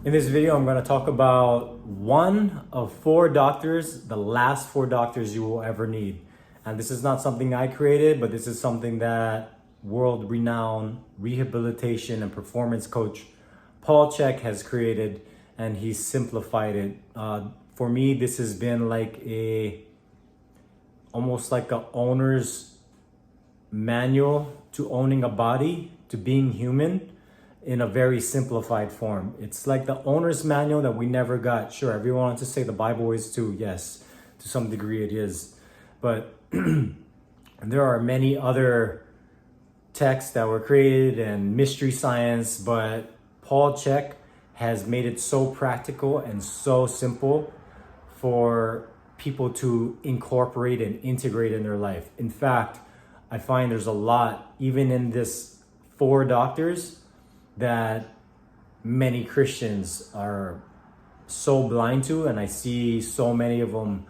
In this video, I'm going to talk about one of four doctors, the last four doctors you will ever need. And this is not something I created, but this is something that world-renowned rehabilitation and performance coach Paul Chek has created, and he's simplified it. For me, this has been like almost like a owner's manual to owning a body, to being human, in a very simplified form. It's like the owner's manual that we never got. Sure, everyone wants to say the Bible is too. Yes, to some degree it is. But there are many other texts that were created and mystery science, but Paul Chek has made it so practical and so simple for people to incorporate and integrate in their life. In fact, I find there's a lot, even in this four doctors, that many Christians are so blind to, and I see so many of them,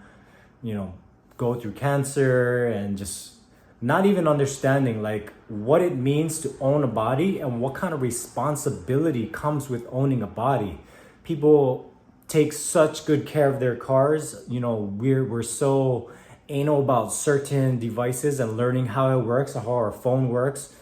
go through cancer and just not even understanding like what it means to own a body and what kind of responsibility comes with owning a body. People take such good care of their cars. We're so anal about certain devices and learning how it works, how our phone works.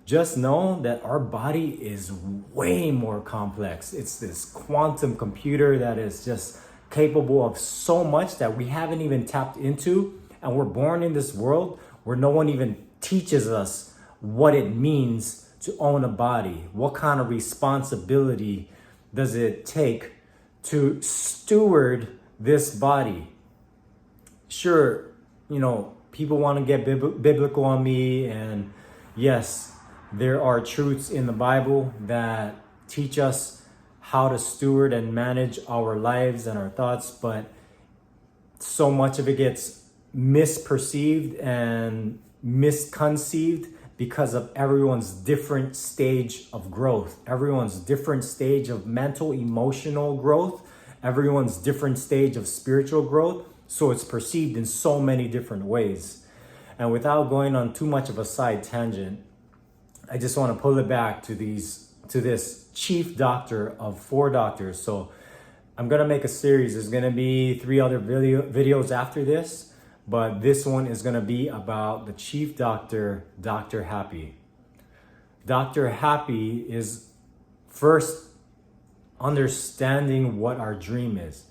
Just know that our body is way more complex. It's this quantum computer that is just capable of so much that we haven't even tapped into. And we're born in this world where no one even teaches us what it means to own a body. What kind of responsibility does it take to steward this body? Sure, people want to get biblical on me, and yes, there are truths in the Bible that teach us how to steward and manage our lives and our thoughts, but so much of it gets misperceived and misconceived because of everyone's different stage of growth, everyone's different stage of mental, emotional growth, everyone's different stage of spiritual growth. So it's perceived in so many different ways. And without going on too much of a side tangent, I just want to pull it back to this chief doctor of four doctors. So I'm going to make a series. There's going to be 3 other videos after this, but this one is going to be about the chief doctor, Dr. Happy. Dr. Happy is first understanding what our dream is.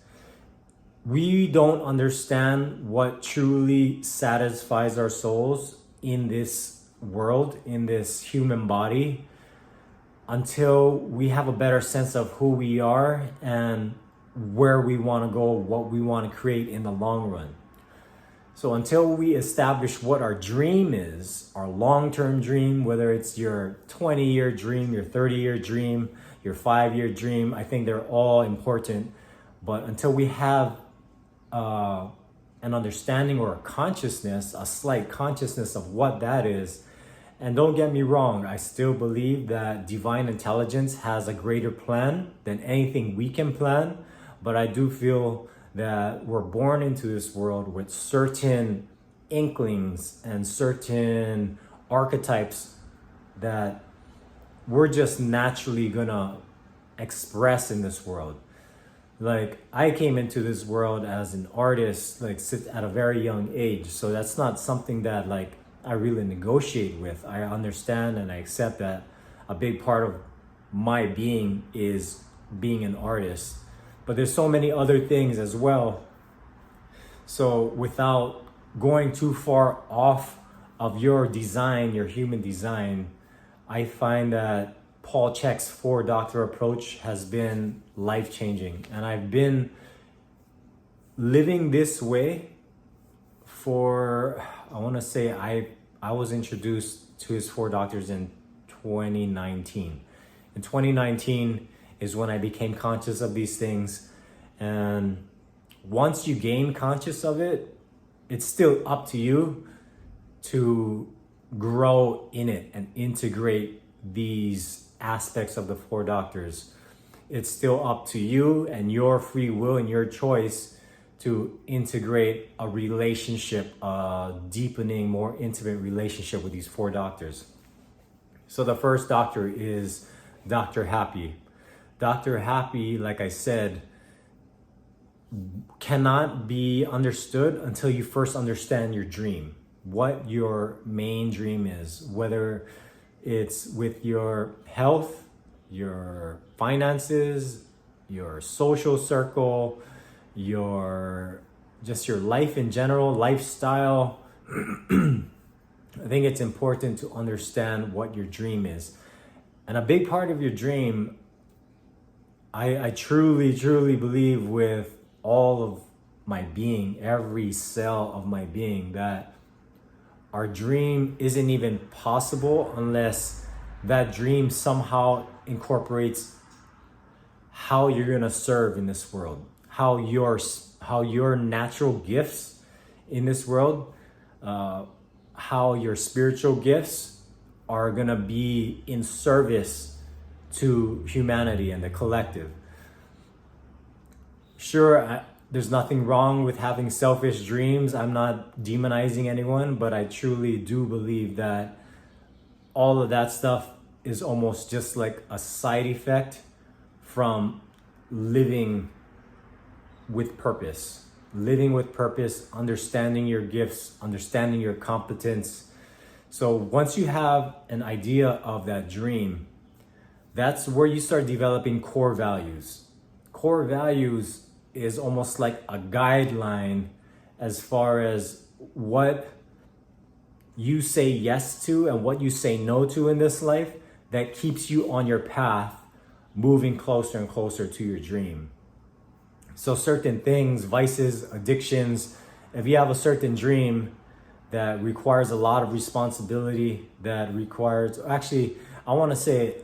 We don't understand what truly satisfies our souls in this world, in this human body, until we have a better sense of who we are and where we want to go, what we want to create in the long run. So until we establish what our dream is, our long-term dream, whether it's your 20-year dream, your 30-year dream, your 5-year dream, I think they're all important. But until we have an understanding or a consciousness, a slight consciousness of what that is. And don't get me wrong, I still believe that divine intelligence has a greater plan than anything we can plan. But I do feel that we're born into this world with certain inklings and certain archetypes that we're just naturally gonna express in this world. Like, I came into this world as an artist, at a very young age. So that's not something that I really negotiate with. I understand and I accept that a big part of my being is being an artist. But there's so many other things as well. So without going too far off of your design, your human design, I find that Paul Chek's 4-doctor approach has been life-changing. And I've been living this way for, I want to say, I was introduced to his 4 doctors in 2019. In 2019 is when I became conscious of these things. And once you gain conscious of it, it's still up to you to grow in it and integrate these aspects of the 4 doctors. It's still up to you and your free will and your choice to integrate a relationship, a deepening, more intimate relationship with these 4 doctors. So the first doctor is Dr. Happy. Dr. Happy, like I said, cannot be understood until you first understand your dream, what your main dream is, whether it's with your health, your finances, your social circle, your life in general, lifestyle. I think it's important to understand what your dream is. And a big part of your dream, I truly, truly believe with all of my being, every cell of my being, that our dream isn't even possible unless that dream somehow incorporates how you're gonna serve in this world, how your natural gifts in this world, how your spiritual gifts are gonna be in service to humanity and the collective. Sure, there's nothing wrong with having selfish dreams. I'm not demonizing anyone, but I truly do believe that all of that stuff is almost just like a side effect from living with purpose. Living with purpose, understanding your gifts, understanding your competence. So once you have an idea of that dream, that's where you start developing core values. Core values is almost like a guideline as far as what you say yes to and what you say no to in this life that keeps you on your path moving closer and closer to your dream. So certain things, vices, addictions, if you have a certain dream that requires a lot of responsibility, that requires, actually, I want to say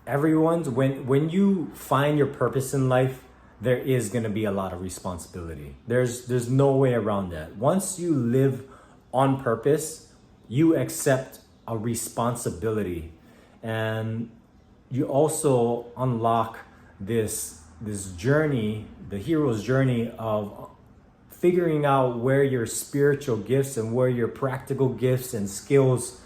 everyone's, when you find your purpose in life, there is going to be a lot of responsibility. There's no way around that. Once you live on purpose, you accept a responsibility, and you also unlock this journey, the hero's journey of figuring out where your spiritual gifts and where your practical gifts and skills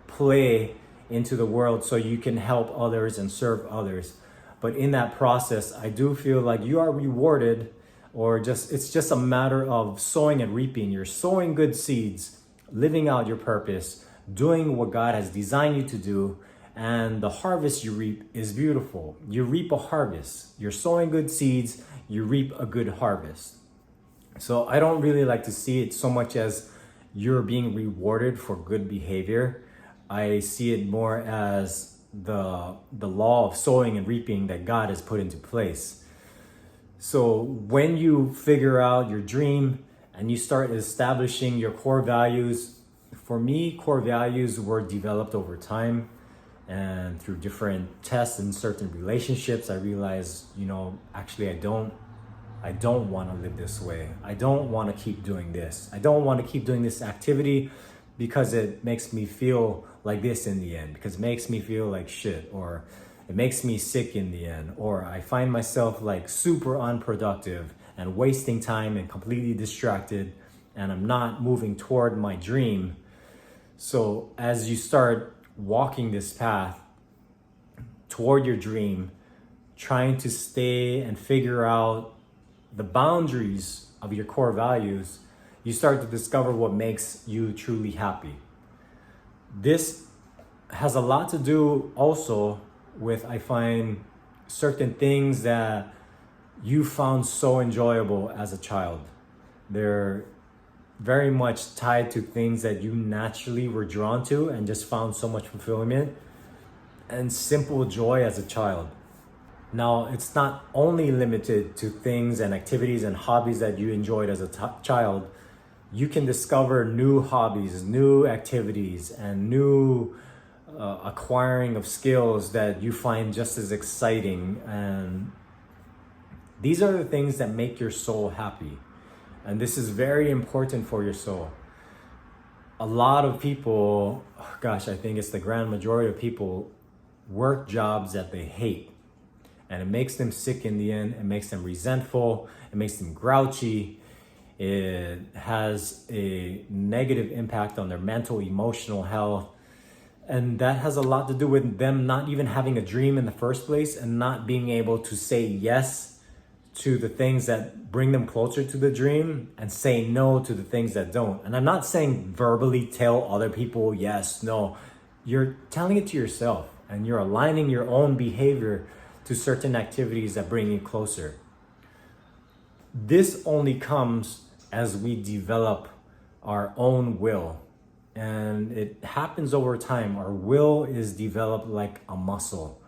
play into the world so you can help others and serve others. But in that process, I do feel like you are rewarded, or it's just a matter of sowing and reaping. You're sowing good seeds, living out your purpose, doing what God has designed you to do, and the harvest you reap is beautiful. You reap a harvest. You're sowing good seeds, you reap a good harvest. So I don't really like to see it so much as you're being rewarded for good behavior. I see it more as the law of sowing and reaping that God has put into place. So when you figure out your dream and you start establishing your core values, for me, core values were developed over time and through different tests and certain relationships. I realized, actually I don't want to live this way. I don't want to keep doing this. I don't want to keep doing this activity because it makes me feel like this in the end, because it makes me feel like shit, or it makes me sick in the end, or I find myself like super unproductive and wasting time and completely distracted, and I'm not moving toward my dream. So as you start walking this path toward your dream, trying to stay and figure out the boundaries of your core values, you start to discover what makes you truly happy. This has a lot to do also with, I find, certain things that you found so enjoyable as a child. They're very much tied to things that you naturally were drawn to and just found so much fulfillment and simple joy as a child. Now, it's not only limited to things and activities and hobbies that you enjoyed as a child. You can discover new hobbies, new activities, and new acquiring of skills that you find just as exciting. And these are the things that make your soul happy. And this is very important for your soul. A lot of people, I think it's the grand majority of people, work jobs that they hate. And it makes them sick in the end. It makes them resentful. It makes them grouchy. It has a negative impact on their mental, emotional health. And that has a lot to do with them not even having a dream in the first place and not being able to say yes to the things that bring them closer to the dream and say no to the things that don't. And I'm not saying verbally tell other people yes, no. You're telling it to yourself and you're aligning your own behavior to certain activities that bring you closer. This only comes as we develop our own will. And it happens over time. Our will is developed like a muscle.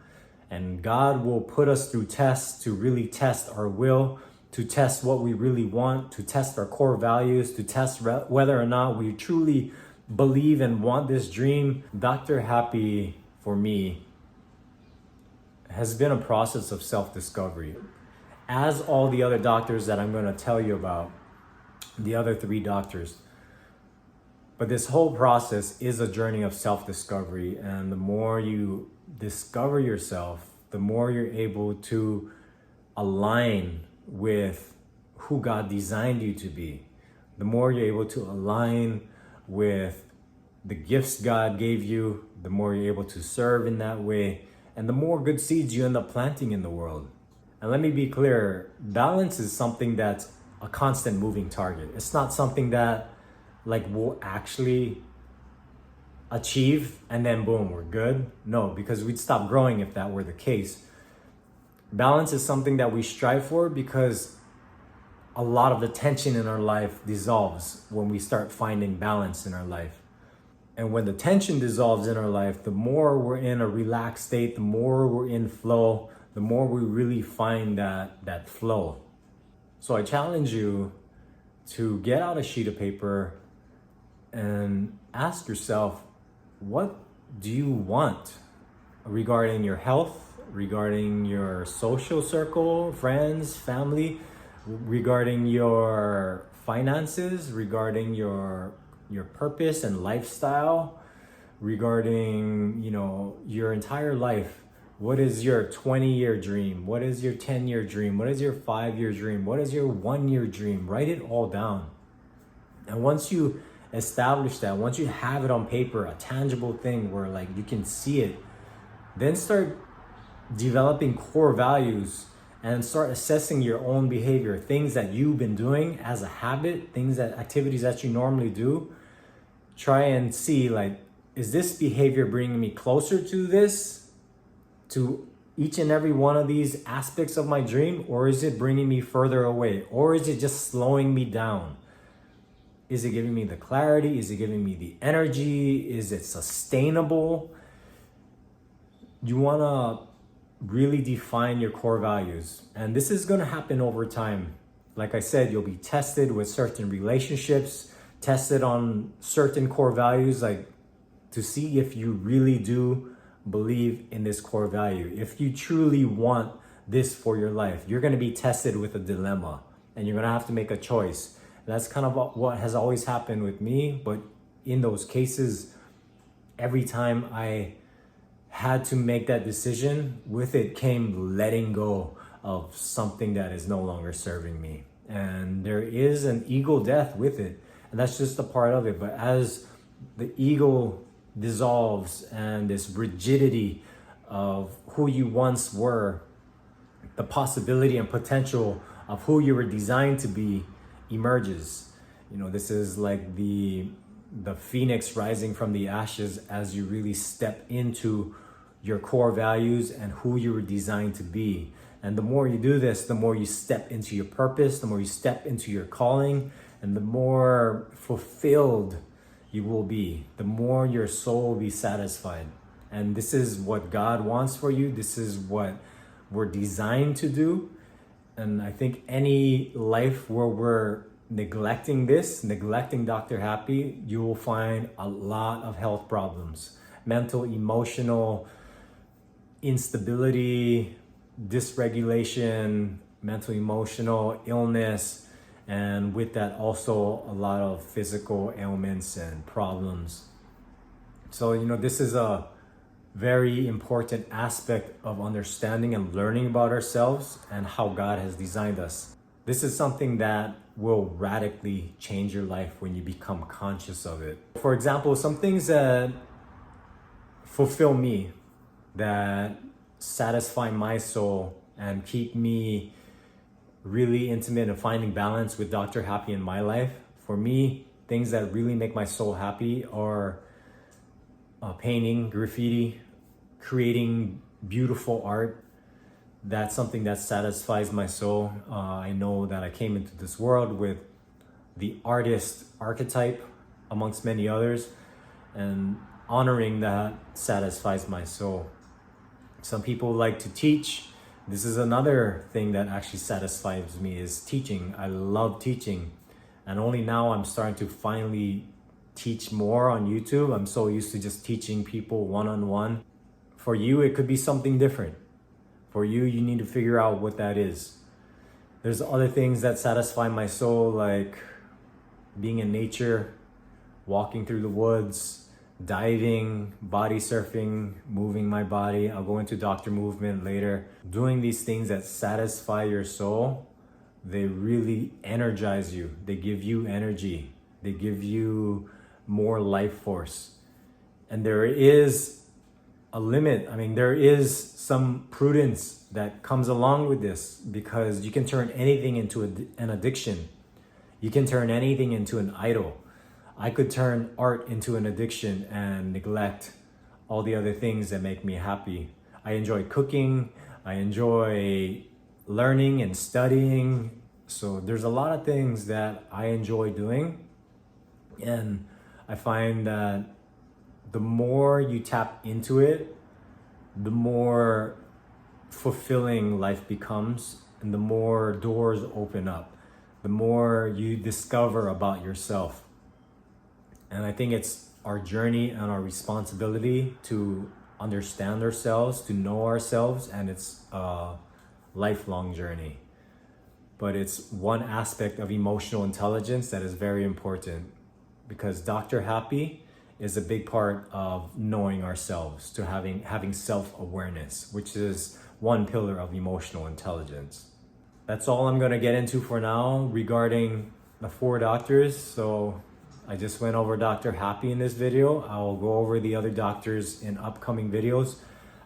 And God will put us through tests to really test our will, to test what we really want, to test our core values, to test whether or not we truly believe and want this dream. Dr. Happy, for me, has been a process of self-discovery. As all the other doctors that I'm going to tell you about, the other 3 doctors. But this whole process is a journey of self-discovery, and the more you discover yourself, the more you're able to align with who God designed you to be. The more you're able to align with the gifts God gave you, the more you're able to serve in that way, and the more good seeds you end up planting in the world. And let me be clear, balance is something that's a constant moving target. It's not something that we'll actually achieve and then boom, we're good. No, because we'd stop growing if that were the case. Balance is something that we strive for because a lot of the tension in our life dissolves when we start finding balance in our life. And when the tension dissolves in our life, the more we're in a relaxed state, the more we're in flow, the more we really find that flow. So I challenge you to get out a sheet of paper and ask yourself, what do you want regarding your health, regarding your social circle, friends, family, regarding your finances, regarding your purpose and lifestyle, regarding, your entire life. What is your 20-year dream? What is your 10-year dream? What is your 5-year dream? What is your 1-year dream? Write it all down. And once you establish that, once you have it on paper, a tangible thing where you can see it, then start developing core values and start assessing your own behavior, things that you've been doing as a habit, activities that you normally do. Try and see, is this behavior bringing me closer to to each and every one of these aspects of my dream, or is it bringing me further away, or is it just slowing me down? Is it giving me the clarity? Is it giving me the energy? Is it sustainable? You want to really define your core values. And this is going to happen over time. Like I said, you'll be tested with certain relationships, tested on certain core values, to see if you really do believe in this core value. If you truly want this for your life, you're going to be tested with a dilemma and you're going to have to make a choice. That's kind of what has always happened with me. But in those cases, every time I had to make that decision, with it came letting go of something that is no longer serving me. And there is an ego death with it. And that's just a part of it. But as the ego dissolves and this rigidity of who you once were, the possibility and potential of who you were designed to be emerges. This is like the phoenix rising from the ashes as you really step into your core values and who you were designed to be. And the more you do this, the more you step into your purpose, the more you step into your calling, and the more fulfilled you will be, the more your soul will be satisfied. And this is what God wants for you. This is what we're designed to do. And I think any life where we're neglecting Dr. Happy, you will find a lot of health problems, mental, emotional instability, dysregulation, mental, emotional illness, and with that also a lot of physical ailments and problems. So, this is a very important aspect of understanding and learning about ourselves and how God has designed us. This is something that will radically change your life when you become conscious of it. For example, some things that fulfill me, that satisfy my soul and keep me really intimate and finding balance with Dr. Happy in my life. For me, things that really make my soul happy are painting, graffiti, creating beautiful art. That's something that satisfies my soul. I know that I came into this world with the artist archetype amongst many others, and honoring that satisfies my soul. Some people like to teach. This is another thing that actually satisfies me, is teaching. I love teaching, and only now I'm starting to finally teach more on YouTube. I'm so used to just teaching people one-on-one. For you, it could be something different. For you, you need to figure out what that is. There's other things that satisfy my soul, like being in nature, walking through the woods, diving, body surfing, moving my body. I'll go into doctor movement later. Doing these things that satisfy your soul, they really energize you. They give you energy. They give you more life force. And there is a limit. I mean, there is some prudence that comes along with this, because you can turn anything into an addiction. You can turn anything into an idol. I could turn art into an addiction and neglect all the other things that make me happy. I enjoy cooking. I enjoy learning and studying. So there's a lot of things that I enjoy doing. And I find that the more you tap into it, the more fulfilling life becomes, and the more doors open up, the more you discover about yourself. And I think it's our journey and our responsibility to understand ourselves, to know ourselves, and it's a lifelong journey. But it's one aspect of emotional intelligence that is very important, because Dr. Happy is a big part of knowing ourselves, to having self-awareness, which is one pillar of emotional intelligence. That's all I'm gonna get into for now regarding the 4 doctors. So I just went over Dr. Happy in this video. I will go over the other doctors in upcoming videos.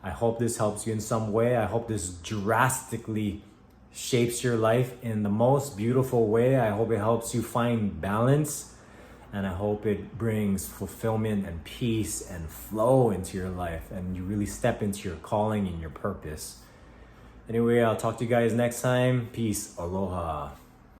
I hope this helps you in some way. I hope this drastically shapes your life in the most beautiful way. I hope it helps you find balance, and I hope it brings fulfillment and peace and flow into your life, and you really step into your calling and your purpose. Anyway, I'll talk to you guys next time. Peace. Aloha.